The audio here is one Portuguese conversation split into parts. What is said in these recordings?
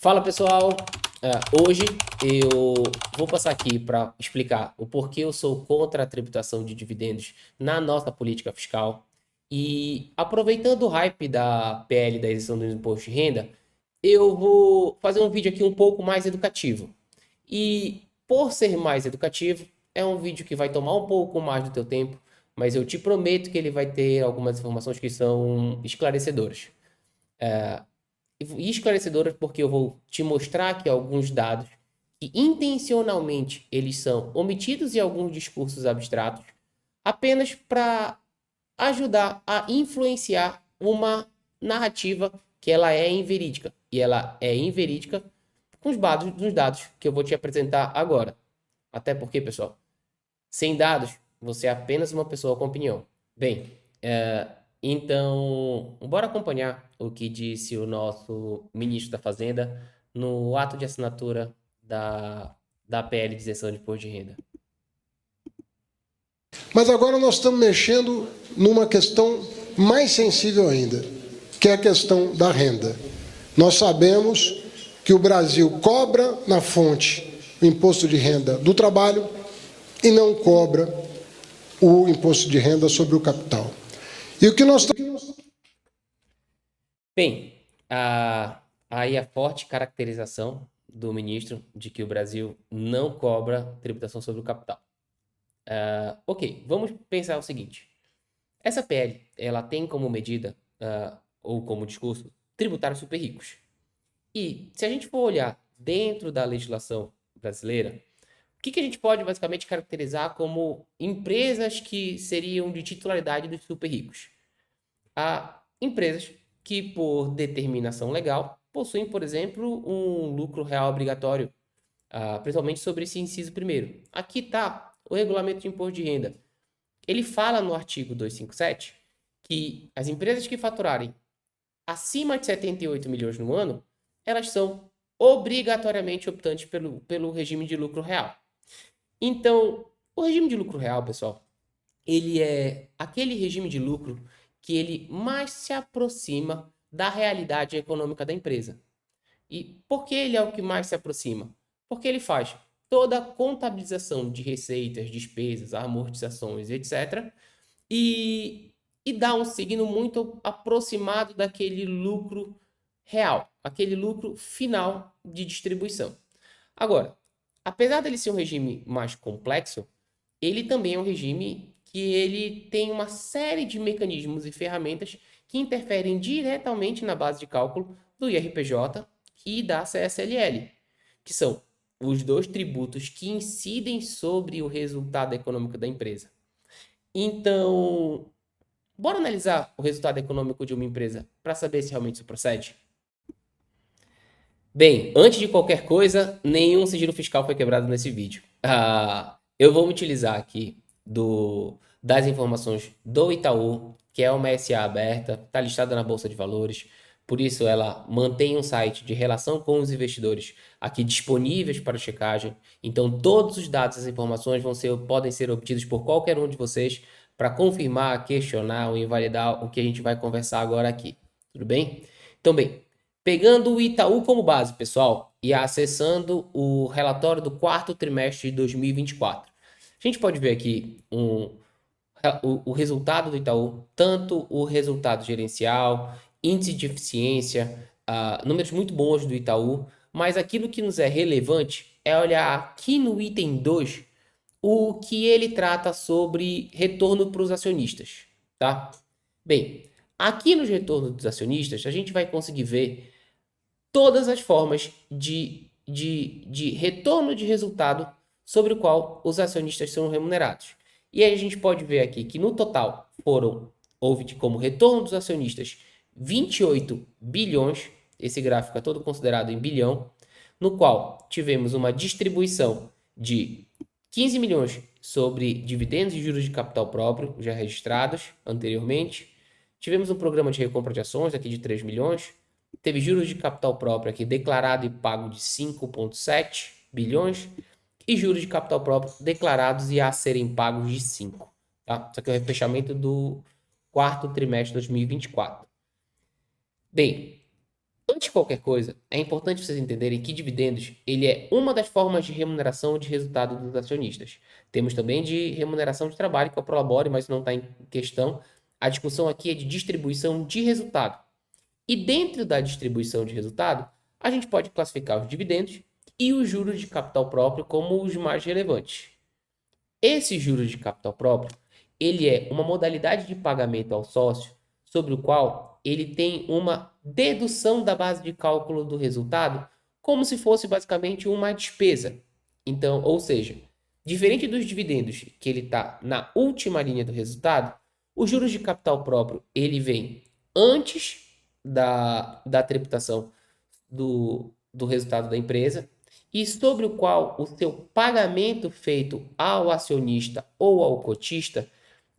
Fala pessoal, hoje eu vou passar aqui para explicar o porquê eu sou contra a tributação de dividendos na nossa política fiscal. E aproveitando o hype da PL da isenção do imposto de renda, eu vou fazer um vídeo aqui um pouco mais educativo. E por ser mais educativo, é um vídeo que vai tomar um pouco mais do teu tempo, mas eu te prometo que ele vai ter algumas informações que são esclarecedoras. E esclarecedoras porque eu vou te mostrar aqui alguns dados que intencionalmente eles são omitidos em alguns discursos abstratos, apenas para ajudar a influenciar uma narrativa que ela é inverídica. E ela é inverídica com os dados que eu vou te apresentar agora. Até porque, pessoal, sem dados, você é apenas uma pessoa com opinião. Bem, então, bora acompanhar o que disse o nosso ministro da Fazenda no ato de assinatura da PL de isenção de imposto de renda. Mas agora nós estamos mexendo numa questão mais sensível ainda, que é a questão da renda. Nós sabemos que o Brasil cobra na fonte o imposto de renda do trabalho e não cobra o imposto de renda sobre o capital. E o que nós estamos... Bem, aí a forte caracterização do ministro de que o Brasil não cobra tributação sobre o capital. Ok, vamos pensar o seguinte. Essa PL, ela tem como medida, ou como discurso, tributar os super ricos. E se a gente for olhar dentro da legislação brasileira, o que a gente pode basicamente caracterizar como empresas que seriam de titularidade dos super ricos? Empresas que, por determinação legal, possuem, por exemplo, um lucro real obrigatório, principalmente sobre esse inciso primeiro. Aqui está o regulamento de imposto de renda. Ele fala no artigo 257 que as empresas que faturarem acima de 78 milhões no ano, elas são obrigatoriamente optantes pelo regime de lucro real. Então, o regime de lucro real, pessoal, ele é aquele regime de lucro que ele mais se aproxima da realidade econômica da empresa. E por que ele é o que mais se aproxima? Porque ele faz toda a contabilização de receitas, despesas, amortizações, etc. E dá um signo muito aproximado daquele lucro real, aquele lucro final de distribuição. Agora, apesar dele ser um regime mais complexo, ele também é um regime que ele tem uma série de mecanismos e ferramentas que interferem diretamente na base de cálculo do IRPJ e da CSLL, que são os dois tributos que incidem sobre o resultado econômico da empresa. Então, bora analisar o resultado econômico de uma empresa para saber se realmente isso procede? Bem, antes de qualquer coisa, nenhum sigilo fiscal foi quebrado nesse vídeo. Eu vou utilizar aqui das informações do Itaú, que é uma SA aberta, está listada na Bolsa de Valores, por isso ela mantém um site de relação com os investidores aqui disponíveis para checagem. Então todos os dados e informações podem ser obtidos por qualquer um de vocês para confirmar, questionar ou invalidar o que a gente vai conversar agora aqui. Tudo bem? Então, bem, pegando o Itaú como base, pessoal, e acessando o relatório do quarto trimestre de 2024, a gente pode ver aqui o resultado do Itaú, tanto o resultado gerencial, índice de eficiência, números muito bons do Itaú, mas aquilo que nos é relevante é olhar aqui no item 2 o que ele trata sobre retorno para os acionistas, tá? Bem, aqui nos retornos dos acionistas, a gente vai conseguir ver todas as formas de retorno de resultado sobre o qual os acionistas são remunerados. E aí a gente pode ver aqui que no total houve como retorno dos acionistas 28 bilhões, esse gráfico é todo considerado em bilhão, no qual tivemos uma distribuição de 15 milhões sobre dividendos e juros de capital próprio, já registrados anteriormente. Tivemos um programa de recompra de ações aqui de 3 milhões. Teve juros de capital próprio aqui declarado e pago de 5,7 bilhões. E juros de capital próprio declarados e a serem pagos de 5. Tá? Isso aqui é o fechamento do quarto trimestre de 2024. Bem, Antes de qualquer coisa, é importante vocês entenderem que dividendos, ele é uma das formas de remuneração de resultado dos acionistas. Temos também de remuneração de trabalho, que é o Prolabore, mas não está em questão. A discussão aqui é de distribuição de resultado. E dentro da distribuição de resultado, a gente pode classificar os dividendos e os juros de capital próprio como os mais relevantes. Esse juros de capital próprio, ele é uma modalidade de pagamento ao sócio sobre o qual ele tem uma dedução da base de cálculo do resultado, como se fosse basicamente uma despesa. Então, ou seja, diferente dos dividendos, que ele está na última linha do resultado, os juros de capital próprio, ele vem antes da tributação do resultado da empresa e sobre o qual o seu pagamento feito ao acionista ou ao cotista,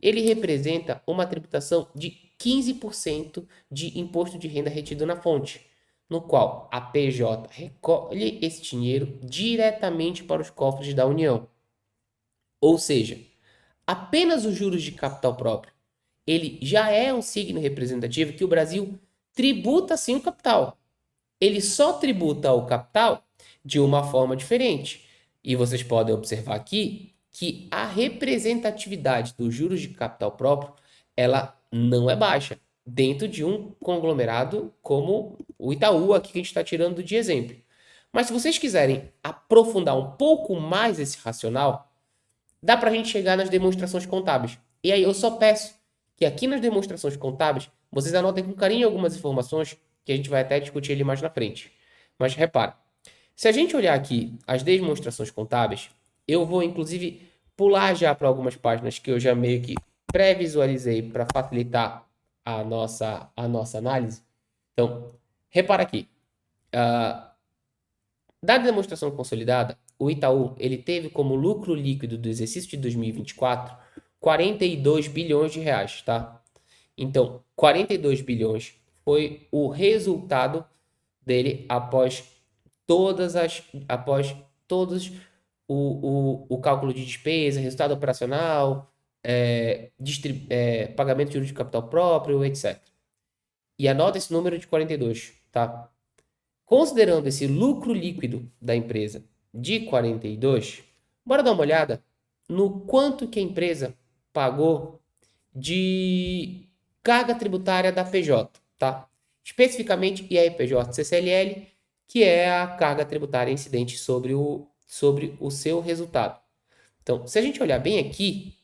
ele representa uma tributação de 15% de imposto de renda retido na fonte, no qual a PJ recolhe esse dinheiro diretamente para os cofres da União. Ou seja, apenas os juros de capital próprio, ele já é um signo representativo que o Brasil tributa sim o capital. Ele só tributa o capital de uma forma diferente. E vocês podem observar aqui que a representatividade dos juros de capital próprio, ela não é baixa, dentro de um conglomerado como o Itaú, aqui que a gente está tirando de exemplo. Mas se vocês quiserem aprofundar um pouco mais esse racional, dá para a gente chegar nas demonstrações contábeis. E aí eu só peço que aqui nas demonstrações contábeis, vocês anotem com carinho algumas informações que a gente vai até discutir ali mais na frente. Mas repara, se a gente olhar aqui as demonstrações contábeis, eu vou inclusive pular já para algumas páginas que eu já meio que pré-visualizei para facilitar a nossa análise. Então, repara aqui. Da demonstração consolidada, o Itaú ele teve como lucro líquido do exercício de 2024 42 bilhões de reais, tá? Então, 42 bilhões foi o resultado dele após todos o cálculo de despesa, resultado operacional, pagamento de juros de capital próprio, etc. E anota esse número de 42, tá? Considerando esse lucro líquido da empresa de 42, bora dar uma olhada no quanto que a empresa pagou de carga tributária da PJ, tá? Especificamente IRPJ CCLL, que é a carga tributária incidente sobre o seu resultado. Então, se a gente olhar bem aqui,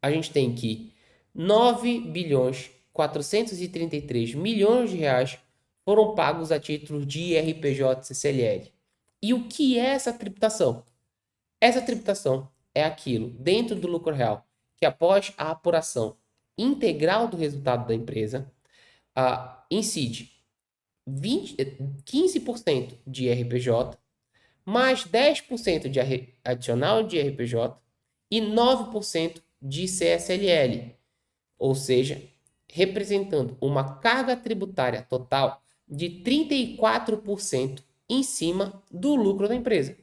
a gente tem que 9 bilhões 433 milhões de reais foram pagos a título de IRPJ CCLL. E o que é essa tributação? Essa tributação é aquilo dentro do lucro real que após a apuração integral do resultado da empresa, incide 15% de IRPJ, mais 10% de adicional de IRPJ e 9% de CSLL, ou seja, representando uma carga tributária total de 34% em cima do lucro da empresa.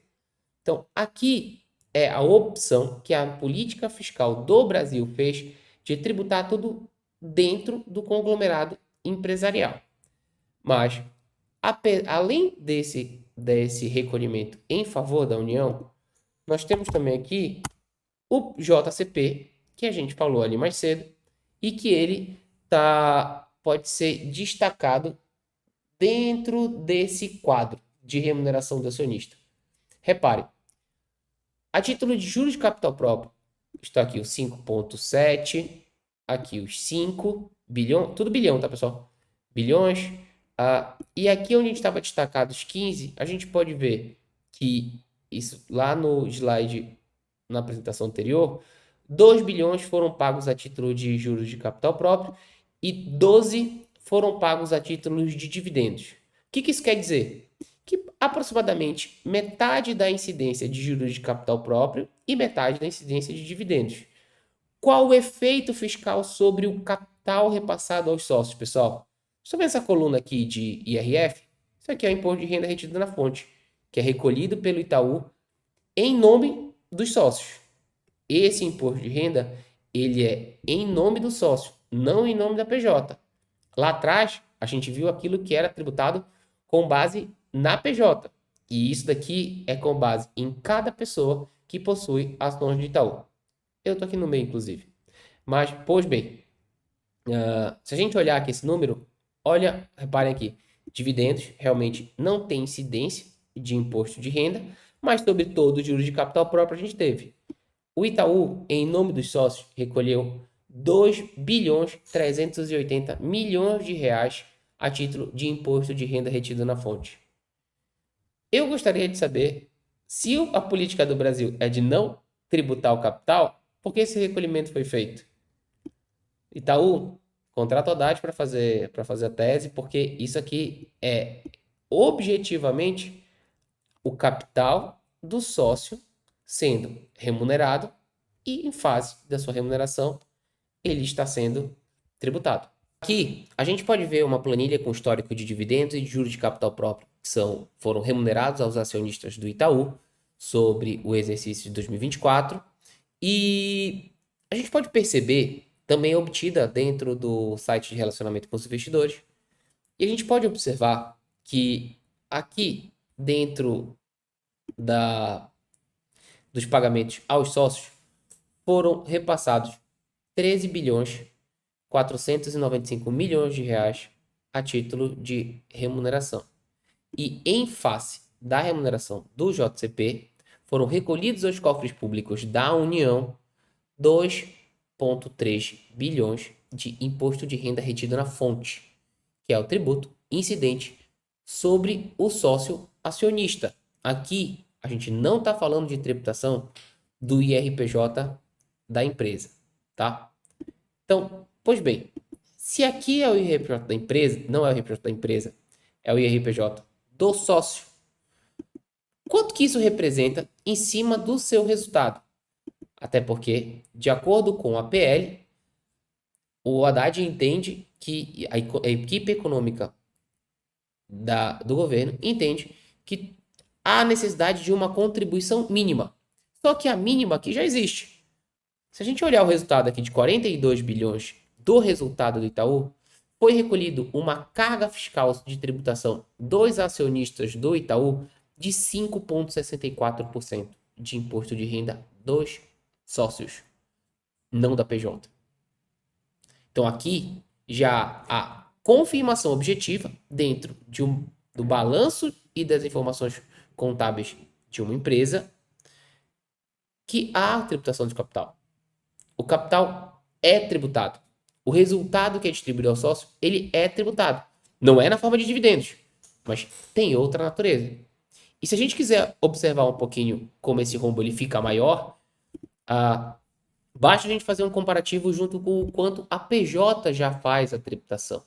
Então, aqui é a opção que a política fiscal do Brasil fez de tributar tudo dentro do conglomerado empresarial. Mas, além desse recolhimento em favor da União, nós temos também aqui o JCP, que a gente falou ali mais cedo, e que ele pode ser destacado dentro desse quadro de remuneração do acionista. Repare, a título de juros de capital próprio, está aqui o 5,7, aqui os 5 bilhões, tudo bilhão, tá, pessoal? Bilhões. E aqui onde a gente estava destacado os 15, a gente pode ver que isso lá no slide, na apresentação anterior, 2 bilhões foram pagos a título de juros de capital próprio e 12 foram pagos a títulos de dividendos. O que isso quer dizer? Que aproximadamente metade da incidência de juros de capital próprio e metade da incidência de dividendos. Qual o efeito fiscal sobre o capital repassado aos sócios, pessoal? Sobre essa coluna aqui de IRF, isso aqui é o imposto de renda retido na fonte, que é recolhido pelo Itaú em nome dos sócios. Esse imposto de renda, ele é em nome do sócio, não em nome da PJ. Lá atrás, A gente viu aquilo que era tributado com base na PJ. E isso daqui é com base em cada pessoa que possui ações de Itaú. Eu tô aqui no meio, inclusive. Mas, pois bem, se a gente olhar aqui esse número, olha, reparem aqui, dividendos realmente não tem incidência de imposto de renda, mas sobre todo o juros de capital próprio a gente teve. O Itaú, em nome dos sócios, recolheu 2 bilhões 380 milhões de reais a título de imposto de renda retido na fonte. Eu gostaria de saber se a política do Brasil é de não tributar o capital, por que esse recolhimento foi feito? Itaú, contrata o Haddad para fazer a tese, porque isso aqui é objetivamente o capital do sócio sendo remunerado e em fase da sua remuneração ele está sendo tributado. Aqui a gente pode ver uma planilha com histórico de dividendos e de juros de capital próprio que foram remunerados aos acionistas do Itaú sobre o exercício de 2024 e a gente pode perceber também obtida dentro do site de relacionamento com os investidores e a gente pode observar que aqui dentro dos pagamentos aos sócios foram repassados 13 bilhões 495 milhões de reais a título de remuneração. E em face da remuneração do JCP, foram recolhidos aos cofres públicos da União 2,3 bilhões de imposto de renda retido na fonte, que é o tributo incidente sobre o sócio acionista. Aqui a gente não está falando de tributação do IRPJ da empresa, tá? Então, pois bem, se aqui é o IRPJ da empresa, não é o IRPJ da empresa, é o IRPJ do sócio, quanto que isso representa em cima do seu resultado? Até porque, de acordo com a PL, o Haddad entende que a equipe econômica do governo entende que há necessidade de uma contribuição mínima. Só que a mínima aqui já existe. Se a gente olhar o resultado aqui de 42 bilhões do resultado do Itaú, foi recolhido uma carga fiscal de tributação dos acionistas do Itaú de 5,64% de imposto de renda dos sócios, não da PJ. Então aqui já há confirmação objetiva dentro do balanço e das informações contábeis de uma empresa que há tributação de capital. O capital é tributado. O resultado que é distribuído ao sócio, ele é tributado. Não é na forma de dividendos, mas tem outra natureza. E se a gente quiser observar um pouquinho como esse rombo ele fica maior, basta a gente fazer um comparativo junto com o quanto a PJ já faz a tributação.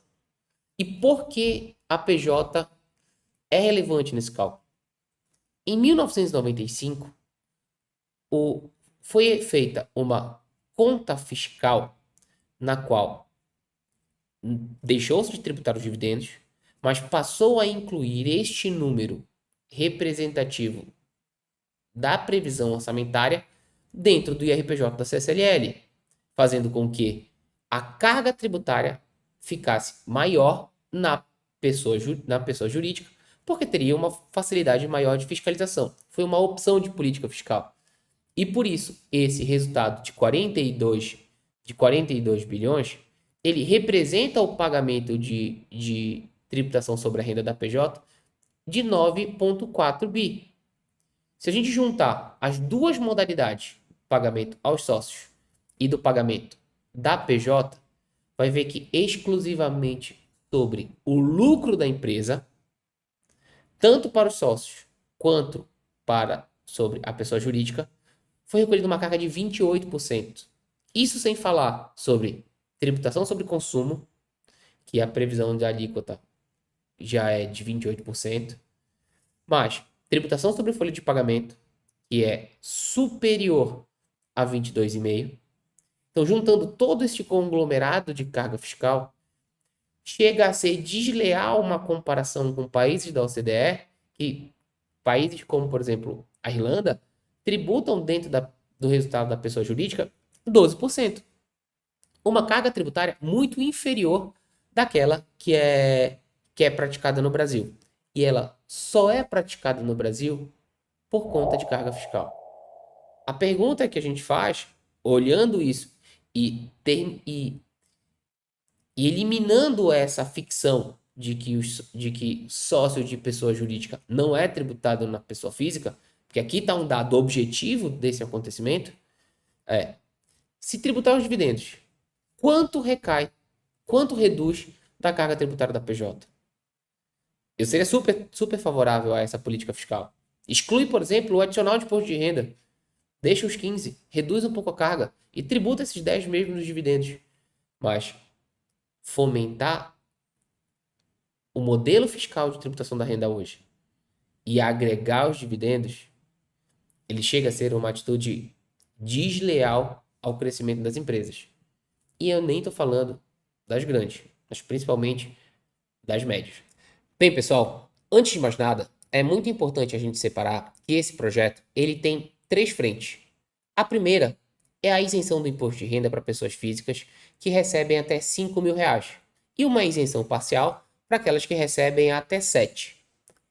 E por que a PJ é relevante nesse cálculo? Em 1995, foi feita uma conta fiscal na qual deixou-se de tributar os dividendos, mas passou a incluir este número representativo da previsão orçamentária dentro do IRPJ da CSLL, fazendo com que a carga tributária ficasse maior na pessoa jurídica, porque teria uma facilidade maior de fiscalização. Foi uma opção de política fiscal. E por isso, esse resultado de 42 bilhões, ele representa o pagamento de tributação sobre a renda da PJ de 9,4 bi. Se a gente juntar as duas modalidades, pagamento aos sócios e do pagamento da PJ, vai ver que exclusivamente sobre o lucro da empresa, tanto para os sócios quanto sobre a pessoa jurídica, foi recolhida uma carga de 28%. Isso sem falar sobre tributação sobre consumo, que a previsão de alíquota já é de 28%, mas tributação sobre folha de pagamento, que é superior a 22,5%. Então, juntando todo este conglomerado de carga fiscal, chega a ser desleal uma comparação com países da OCDE, que países como, por exemplo, a Irlanda, tributam dentro do resultado da pessoa jurídica 12%. Uma carga tributária muito inferior daquela que é praticada no Brasil. E ela só é praticada no Brasil por conta de carga fiscal. A pergunta que a gente faz, olhando isso e eliminando essa ficção de que sócio de pessoa jurídica não é tributado na pessoa física, porque aqui está um dado objetivo desse acontecimento, se tributar os dividendos, quanto recai, quanto reduz da carga tributária da PJ? Eu seria super favorável a essa política fiscal. Exclui, por exemplo, o adicional de imposto de renda. Deixa os 15, reduz um pouco a carga e tributa esses 10 mesmo nos dividendos. Mas fomentar o modelo fiscal de tributação da renda hoje e agregar os dividendos, ele chega a ser uma atitude desleal ao crescimento das empresas. E eu nem estou falando das grandes, mas principalmente das médias. Bem, pessoal, antes de mais nada, é muito importante a gente separar que esse projeto ele tem 3 frentes. A primeira é a isenção do imposto de renda para pessoas físicas que recebem até R$ 5.000 e uma isenção parcial para aquelas que recebem até 7.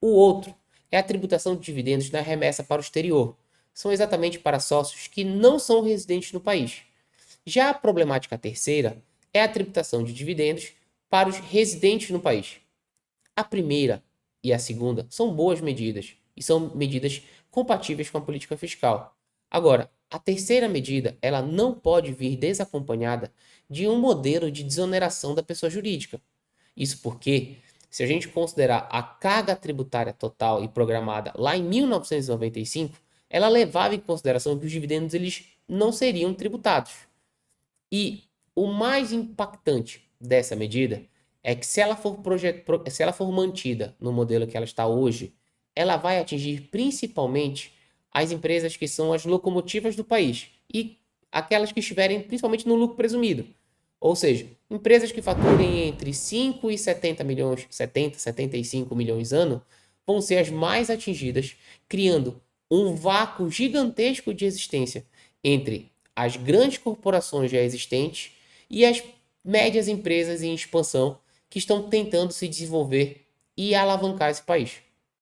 O outro é a tributação de dividendos na remessa para o exterior. São exatamente para sócios que não são residentes no país. Já a problemática terceira é a tributação de dividendos para os residentes no país. A primeira e a segunda são boas medidas e são medidas compatíveis com a política fiscal. Agora, a terceira medida, ela não pode vir desacompanhada de um modelo de desoneração da pessoa jurídica. Isso porque, se a gente considerar a carga tributária total e programada lá em 1995, ela levava em consideração que os dividendos eles não seriam tributados. E o mais impactante dessa medida é que se ela for mantida no modelo que ela está hoje, ela vai atingir principalmente as empresas que são as locomotivas do país e aquelas que estiverem principalmente no lucro presumido. Ou seja, empresas que faturem entre 5 e 70 milhões, 75 milhões ano, vão ser as mais atingidas, criando um vácuo gigantesco de existência entre as grandes corporações já existentes e as médias empresas em expansão que estão tentando se desenvolver e alavancar esse país.